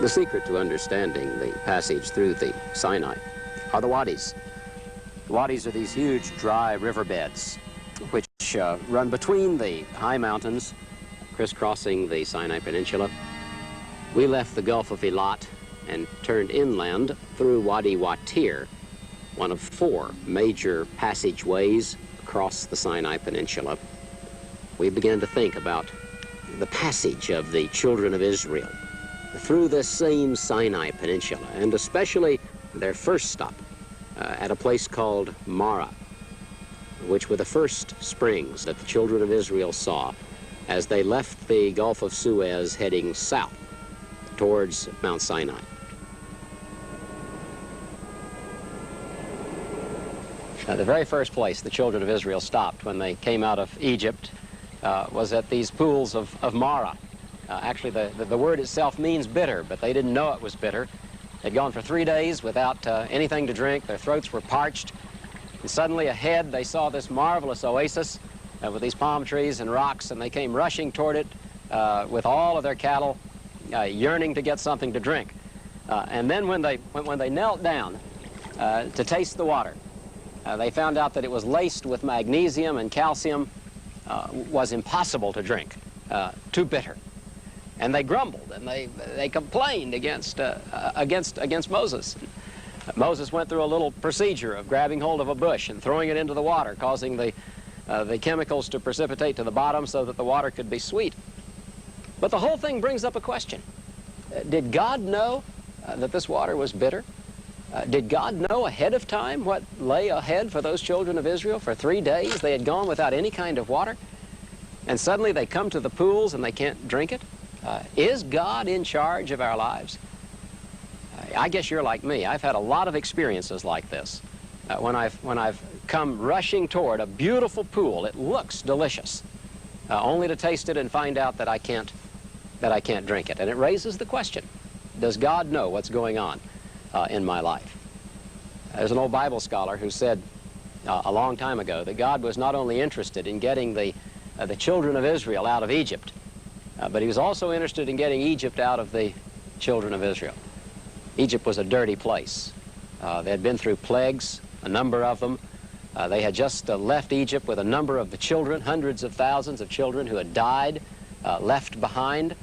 The secret to understanding the passage through the Sinai are the wadis. The wadis are these huge dry riverbeds which run between the high mountains, crisscrossing the Sinai Peninsula. We left the Gulf of Eilat and turned inland through Wadi Watir, one of 4 major passageways across the Sinai Peninsula. We began to think about the passage of the children of Israel through this same Sinai Peninsula, and especially their first stop at a place called Marah, which were the first springs that the children of Israel saw as they left the Gulf of Suez heading south towards Mount Sinai. The very first place the children of Israel stopped when they came out of Egypt was at these pools of Marah. Actually, the word itself means bitter, but they didn't know it was bitter. They'd gone for 3 days without anything to drink. Their throats were parched. And suddenly ahead, they saw this marvelous oasis with these palm trees and rocks, and they came rushing toward it with all of their cattle, yearning to get something to drink. And then when they knelt down to taste the water, they found out that it was laced with magnesium, and calcium was impossible to drink, too bitter. And they grumbled, and they complained against Moses. Moses went through a little procedure of grabbing hold of a bush and throwing it into the water, causing the chemicals to precipitate to the bottom so that the water could be sweet. But the whole thing brings up a question. Did God know that this water was bitter? Did God know ahead of time what lay ahead for those children of Israel? For 3 days they had gone without any kind of water, and suddenly they come to the pools and they can't drink it? Is God in charge of our lives? I guess you're like me. I've had a lot of experiences like this. When I've come rushing toward a beautiful pool, it looks delicious, only to taste it and find out that I can't drink it. And it raises the question, does God know what's going on in my life? There's an old Bible scholar who said a long time ago that God was not only interested in getting the children of Israel out of Egypt, but he was also interested in getting Egypt out of the children of Israel. Egypt was a dirty place. They had been through plagues, a number of them. They had just left Egypt with a number of the children, hundreds of thousands of children who had died, left behind.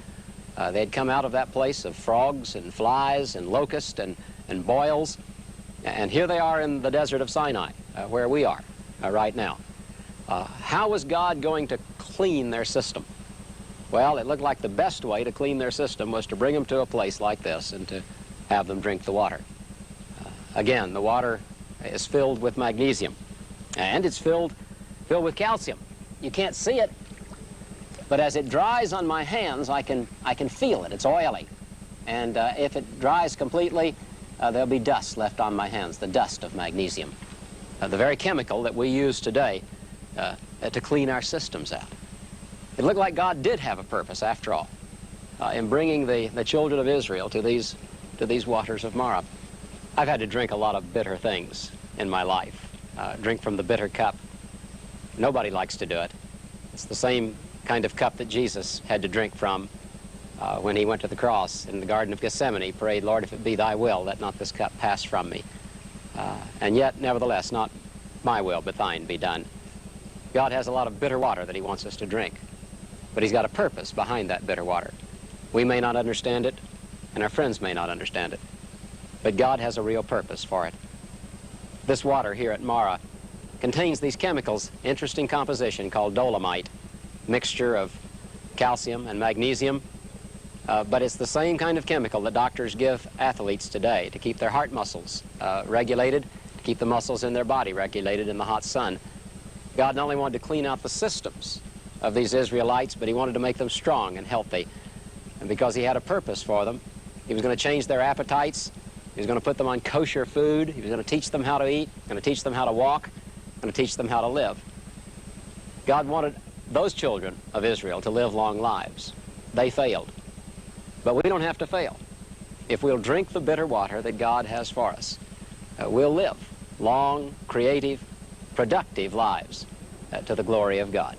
They had come out of that place of frogs and flies and locusts and boils. And here they are in the desert of Sinai, where we are right now. How was God going to clean their system? Well, it looked like the best way to clean their system was to bring them to a place like this and to have them drink the water. Again, the water is filled with magnesium, and it's filled with calcium. You can't see it, but as it dries on my hands, I can feel it. It's oily, and if it dries completely, there'll be dust left on my hands, the dust of magnesium, the very chemical that we use today to clean our systems out. It looked like God did have a purpose, after all, in bringing the children of Israel to these waters of Marah. I've had to drink a lot of bitter things in my life, drink from the bitter cup. Nobody likes to do it. It's the same kind of cup that Jesus had to drink from when he went to the cross in the Garden of Gethsemane. He prayed, "Lord, if it be thy will, let not this cup pass from me." And yet, nevertheless, not my will, but thine be done. God has a lot of bitter water that he wants us to drink, but he's got a purpose behind that bitter water. We may not understand it, and our friends may not understand it, but God has a real purpose for it. This water here at Marah contains these chemicals, interesting composition called dolomite, mixture of calcium and magnesium, but it's the same kind of chemical that doctors give athletes today to keep their heart muscles regulated, to keep the muscles in their body regulated in the hot sun. God not only wanted to clean out the systems of these Israelites, but he wanted to make them strong and healthy. And because he had a purpose for them, he was going to change their appetites. He was going to put them on kosher food. He was going to teach them how to eat, going to teach them how to walk, going to teach them how to live. God wanted those children of Israel to live long lives. They failed. But we don't have to fail. If we'll drink the bitter water that God has for us, we'll live long, creative, productive lives to the glory of God.